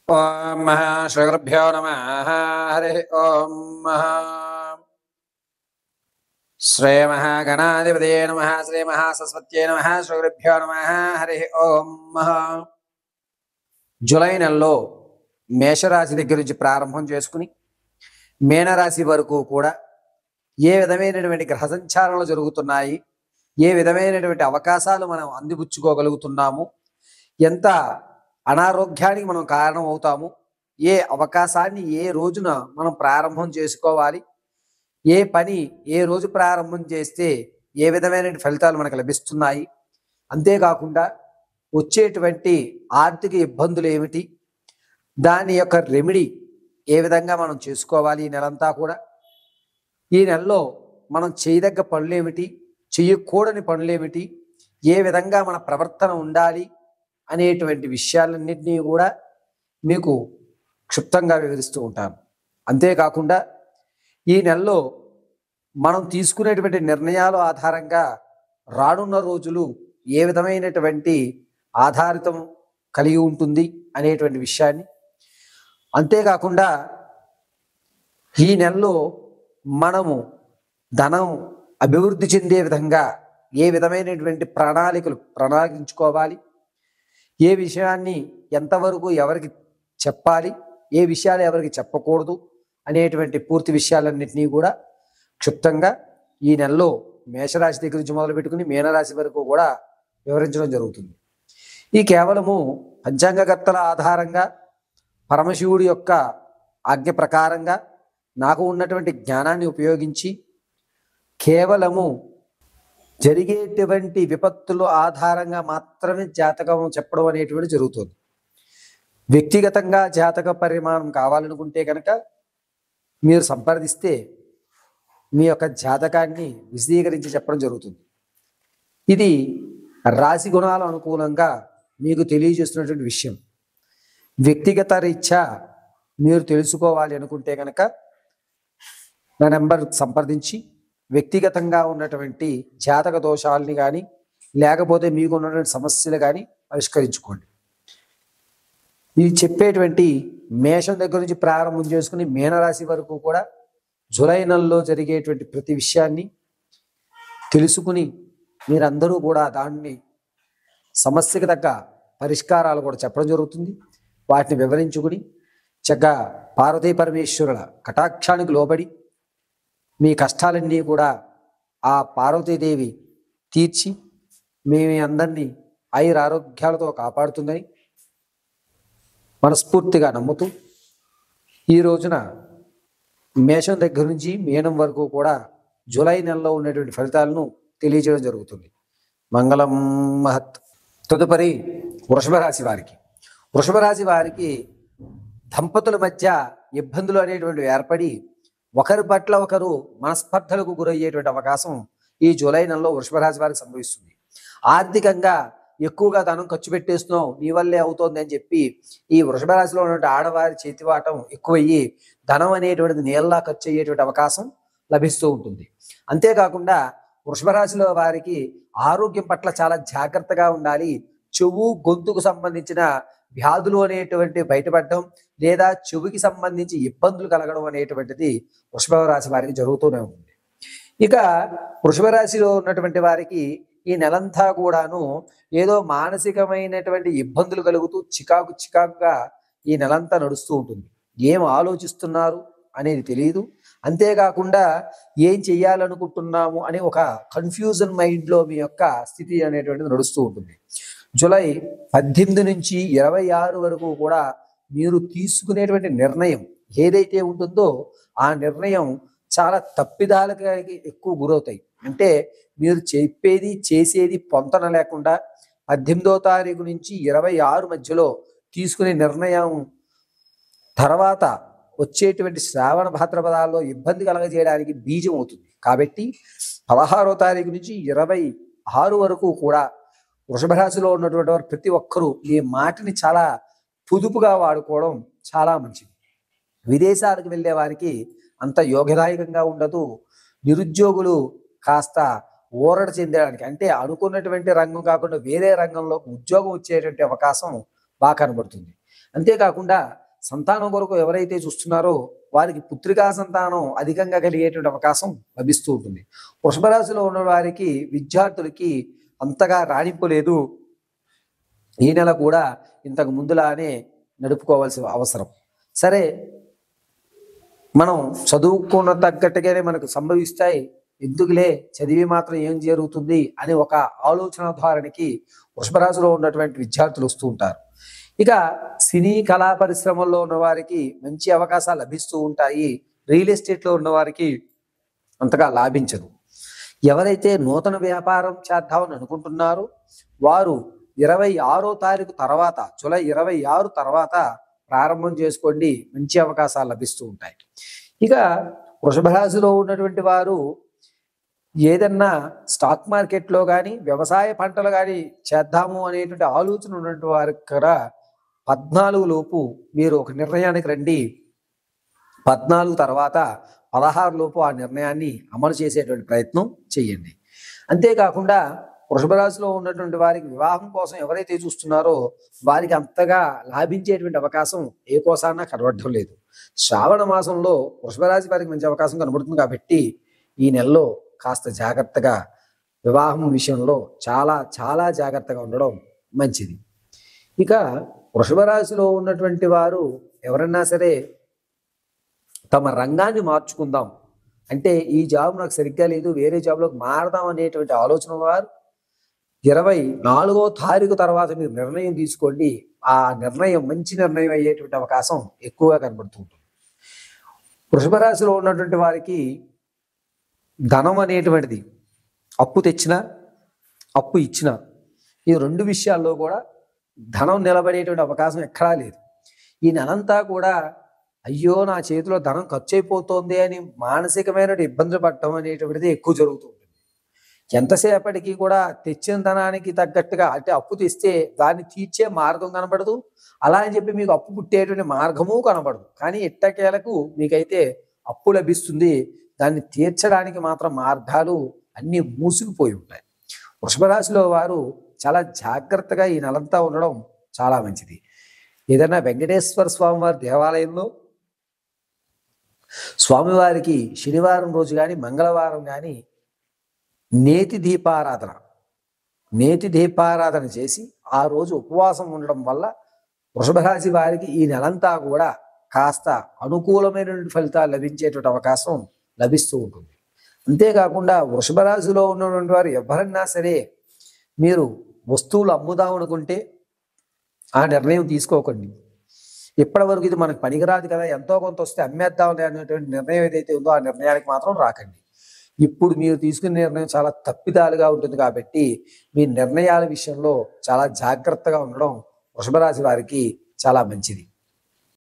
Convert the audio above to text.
ఓం మహా శ్రీగురుభ్యో నమః. హరి ఓం మహా శ్రీ మహాగణాధిపతయే నమః. శ్రీ మహాసరస్వత్యై నమః. శ్రీగురుభ్యో నమః. హరి ఓం మహా. జూలై నెలలో మేషరాశి దగ్గర నుంచి ప్రారంభం చేసుకుని మీనరాశి వరకు కూడా ఏ విధమైనటువంటి గ్రహ సంచారణలు జరుగుతున్నాయి, ఏ విధమైనటువంటి అవకాశాలు మనం అందిపుచ్చుకోగలుగుతున్నాము, ఎంత అనారోగ్యానికి మనం కారణం అవుతాము, ఏ అవకాశాన్ని ఏ రోజున మనం ప్రారంభం చేసుకోవాలి, ఏ పని ఏ రోజు ప్రారంభం చేస్తే ఏ విధమైన ఫలితాలు మనకు లభిస్తున్నాయి, అంతేకాకుండా వచ్చేటువంటి ఆర్థిక ఇబ్బందులు ఏమిటి, దాని యొక్క రెమెడీ ఏ విధంగా మనం చేసుకోవాలి, ఈ నెలంతా కూడా ఈ నెలలో మనం చేయదగ్గ పనులు ఏమిటి, చేయకూడని పనులు ఏమిటి, ఏ విధంగా మన ప్రవర్తన ఉండాలి అనేటువంటి విషయాలన్నింటినీ కూడా మీకు క్షుప్తంగా వివరిస్తూ ఉంటాను. అంతేకాకుండా ఈ నెలలో మనం తీసుకునేటువంటి నిర్ణయాల ఆధారంగా రానున్న రోజులు ఏ విధమైనటువంటి ఆధారితం కలిగి ఉంటుంది అనేటువంటి విషయాన్ని, అంతేకాకుండా ఈ నెలలో మనము ధనం అభివృద్ధి చెందే విధంగా ఏ విధమైనటువంటి ప్రణాళించుకోవాలి, ఏ విషయాన్ని ఎంతవరకు ఎవరికి చెప్పాలి, ఏ విషయాలు ఎవరికి చెప్పకూడదు అనేటువంటి పూర్తి విషయాలన్నింటినీ కూడా క్షుప్తంగా ఈ నెలలో మేషరాశి దగ్గర నుంచి మొదలు పెట్టుకుని మీనరాశి వరకు కూడా వివరించడం జరుగుతుంది. ఈ కేవలము పంచాంగకర్తల ఆధారంగా పరమశివుడి యొక్క ఆజ్ఞ ప్రకారంగా నాకు ఉన్నటువంటి జ్ఞానాన్ని ఉపయోగించి కేవలము జరిగేటువంటి విపత్తుల ఆధారంగా మాత్రమే జాతకం చెప్పడం అనేటువంటి జరుగుతుంది. వ్యక్తిగతంగా జాతక పరిమాణం కావాలనుకుంటే కనుక మీరు సంప్రదిస్తే మీ యొక్క జాతకాన్ని విశదీకరించి చెప్పడం జరుగుతుంది. ఇది రాశి గుణాలు అనుకూలంగా మీకు తెలియజేస్తున్నటువంటి విషయం. వ్యక్తిగత రీత్యా మీరు తెలుసుకోవాలి అనుకుంటే కనుక నా నెంబర్ సంప్రదించి వ్యక్తిగతంగా ఉన్నటువంటి జాతక దోషాలని కానీ లేకపోతే మీకు ఉన్నటువంటి సమస్యలు కానీ పరిష్కరించుకోండి. ఇది చెప్పేటువంటి మేషం దగ్గర నుంచి ప్రారంభం చేసుకుని మీనరాశి వరకు కూడా జూలై నెలలో జరిగేటువంటి ప్రతి విషయాన్ని తెలుసుకుని మీరందరూ కూడా దాన్ని సమస్యకు తగ్గ పరిష్కారాలు కూడా చెప్పడం జరుగుతుంది. వాటిని వివరించుకుని చక్కగా పార్వతీ పరమేశ్వరుల కటాక్షానికి లోబడి మీ కష్టాలన్నీ కూడా ఆ పార్వతీదేవి తీర్చి మీ అందరినీ ఆయురారోగ్యాలతో కాపాడుతుందని మనస్ఫూర్తిగా నమ్ముతూ ఈ రోజున మేషం దగ్గర నుంచి మీనం వరకు కూడా జూలై నెలలో ఉన్నటువంటి ఫలితాలను తెలియజేయడం జరుగుతుంది. మంగళం మహత్. తదుపరి వృషభ రాశి వారికి దంపతుల మధ్య ఇబ్బందులు అనేటువంటివి ఏర్పడి ఒకరి పట్ల ఒకరు మనస్పర్ధలకు గురయ్యేటువంటి అవకాశం ఈ జూలై నెలలో వృషభ రాశి వారికి సంభవిస్తుంది. ఆర్థికంగా ఎక్కువగా ధనం ఖర్చు పెట్టేస్తున్నావు, నీ వల్లే అవుతోంది అని చెప్పి ఈ వృషభ రాశిలో ఉన్నటువంటి ఆడవారి చేతివాటం ఎక్కువయ్యి ధనం అనేటువంటిది నీళ్ళలా ఖర్చు అయ్యేటువంటి అవకాశం లభిస్తూ ఉంటుంది. అంతేకాకుండా వృషభ రాశిలో వారికి ఆరోగ్యం పట్ల చాలా జాగ్రత్తగా ఉండాలి. చెవు గొంతుకు సంబంధించిన వ్యాధులు అనేటువంటి బయటపడడం లేదా చెవికి సంబంధించి ఇబ్బందులు కలగడం అనేటువంటిది వృషభ రాశి వారికి జరుగుతూనే ఉంటుంది. ఇక వృషభ రాశిలో ఉన్నటువంటి వారికి ఈ నెలంతా కూడాను ఏదో మానసికమైనటువంటి ఇబ్బందులు కలుగుతూ చికాకుగా ఈ నెలంతా నడుస్తూ ఉంటుంది. ఏం ఆలోచిస్తున్నారు అనేది తెలియదు. అంతేకాకుండా ఏం చెయ్యాలనుకుంటున్నాము అనే ఒక కన్ఫ్యూజన్ మైండ్లో మీ యొక్క స్థితి అనేటువంటిది నడుస్తూ ఉంటుంది. జూలై 18 నుంచి 26 వరకు కూడా మీరు తీసుకునేటువంటి నిర్ణయం ఏదైతే ఉంటుందో ఆ నిర్ణయం చాలా తప్పిదాలకి ఎక్కువ గురవుతాయి. అంటే మీరు చెప్పేది చేసేది పొంతన లేకుండా 18వ తారీఖు నుంచి 26 మధ్యలో తీసుకునే నిర్ణయం తర్వాత వచ్చేటువంటి శ్రావణ భాద్రపదాల్లో ఇబ్బంది కలగజేయడానికి బీజం అవుతుంది. కాబట్టి 16వ తారీఖు నుంచి 26 వరకు కూడా వృషభ రాశిలో ఉన్నటువంటి వారు ప్రతి ఒక్కరూ ఈ మాటని చాలా పొదుపుగా వాడుకోవడం చాలా మంచిది. విదేశాలకు వెళ్ళే వారికి అంత యోగదాయకంగా ఉండదు. నిరుద్యోగులు కాస్త ఊరట చెందడానికి, అంటే అనుకున్నటువంటి రంగం కాకుండా వేరే రంగంలో ఉద్యోగం వచ్చేటువంటి అవకాశం బాగా కనబడుతుంది. అంతేకాకుండా సంతానం కొరకు ఎవరైతే చూస్తున్నారో వారికి పుత్రికా సంతానం అధికంగా కలిగేటువంటి అవకాశం లభిస్తూ ఉంటుంది. వృషభ రాశిలో ఉన్న వారికి విద్యార్థులకి అంతగా రాణింపు లేదు. ఈ నెల కూడా ఇంతకు ముందులానే నడుపుకోవాల్సిన అవసరం. సరే, మనం చదువుకున్న తగ్గట్టుగానే మనకు సంభవిస్తాయి, ఎందుకులే చదివి మాత్రం ఏం జరుగుతుంది అని ఒక ఆలోచన ధోరణికి వృషభ రాశిలో ఉన్నటువంటి విద్యార్థులు వస్తూ ఉంటారు. ఇక సినీ కళా పరిశ్రమల్లో ఉన్న వారికి మంచి అవకాశాలు లభిస్తూ ఉంటాయి. రియల్ ఎస్టేట్లో ఉన్న వారికి అంతగా లాభించదు. ఎవరైతే నూతన వ్యాపారం చేద్దామని అనుకుంటున్నారో వారు 26వ తారీఖు తర్వాత, జూలై 26 తర్వాత ప్రారంభం చేసుకోండి, మంచి అవకాశాలు లభిస్తూ ఉంటాయి. ఇక వృషభ రాశిలో ఉన్నటువంటి వారు ఏదన్నా స్టాక్ మార్కెట్లో కానీ వ్యవసాయ పంటలు కానీ చేద్దాము అనేటువంటి ఆలోచన ఉన్నటువంటి వారికి కూడా 14 లోపు మీరు ఒక నిర్ణయానికి రండి. 14 తర్వాత 16 లోపు ఆ నిర్ణయాన్ని అమలు చేసేటువంటి ప్రయత్నం చేయండి. అంతేకాకుండా వృషభ రాశిలో ఉన్నటువంటి వారికి వివాహం కోసం ఎవరైతే చూస్తున్నారో వారికి అంతగా లాభించేటువంటి అవకాశం ఏ కోసాన కనబడటం లేదు. శ్రావణ మాసంలో వృషభ రాశి వారికి మంచి అవకాశం కనబడుతుంది కాబట్టి ఈ నెలలో కాస్త జాగ్రత్తగా వివాహం విషయంలో చాలా చాలా జాగ్రత్తగా ఉండడం మంచిది. ఇక వృషభ రాశిలో ఉన్నటువంటి వారు ఎవరన్నా సరే తమ రంగాన్ని మార్చుకుందాం అంటే, ఈ జాబ్ నాకు సరిగ్గా లేదు, వేరే జాబ్లోకి మారదాం అనేటువంటి ఆలోచన వారు 24వ తారీఖు తర్వాత మీరు నిర్ణయం తీసుకోండి. ఆ నిర్ణయం మంచి నిర్ణయం అయ్యేటువంటి అవకాశం ఎక్కువగా కనబడుతూ ఉంటుంది. వృషభ రాశిలో ఉన్నటువంటి వారికి ధనం అనేటువంటిది అప్పు తెచ్చినా అప్పు ఇచ్చినా ఈ రెండు విషయాల్లో కూడా ధనం నిలబడేటువంటి అవకాశం ఎక్కడా లేదు. ఈ నెలంతా కూడా అయ్యో నా చేతిలో ధనం ఖర్చు అయిపోతుంది అని మానసికమైన ఇబ్బందులు పడటం అనేటువంటిది ఎక్కువ జరుగుతూ ఉంటుంది. ఎంతసేపటికి కూడా తెచ్చిన ధనానికి తగ్గట్టుగా, అంటే అప్పు తెస్తే దాన్ని తీర్చే మార్గం కనబడదు, అలా అని చెప్పి మీకు అప్పు పుట్టేటువంటి మార్గము కనబడదు. కానీ ఎట్టకేలకు మీకైతే అప్పు లభిస్తుంది, దాన్ని తీర్చడానికి మాత్రం మార్గాలు అన్నీ మూసుకుపోయి ఉంటాయి. వృషభ రాశిలో వారు చాలా జాగ్రత్తగా ఈ నెలంతా ఉండడం చాలా మంచిది. ఏదైనా వెంకటేశ్వర స్వామి వారి దేవాలయంలో స్వామివారికి శనివారం రోజు కానీ మంగళవారం కానీ నేతి దీపారాధన చేసి ఆ రోజు ఉపవాసం ఉండడం వల్ల వృషభ రాశి వారికి ఈ నెలంతా కూడా కాస్త అనుకూలమైనటువంటి ఫలితాలు లభించేటువంటి అవకాశం లభిస్తూ ఉంటుంది. అంతేకాకుండా వృషభ రాశిలో ఉన్నటువంటి వారు ఎవరన్నా సరే మీరు వస్తువులు అమ్ముదాం అనుకుంటే ఆ నిర్ణయం తీసుకోకండి. ఇప్పటి వరకు ఇది మనకు పనికిరాదు కదా, ఎంతో కొంత వస్తే అమ్మేద్దాం అనేటువంటి నిర్ణయం ఏదైతే ఉందో ఆ నిర్ణయానికి మాత్రం రాకండి. ఇప్పుడు మీరు తీసుకునే నిర్ణయం చాలా తప్పిదాలుగా ఉంటుంది కాబట్టి మీ నిర్ణయాల విషయంలో చాలా జాగ్రత్తగా ఉండడం వృషభ రాశి వారికి చాలా మంచిది.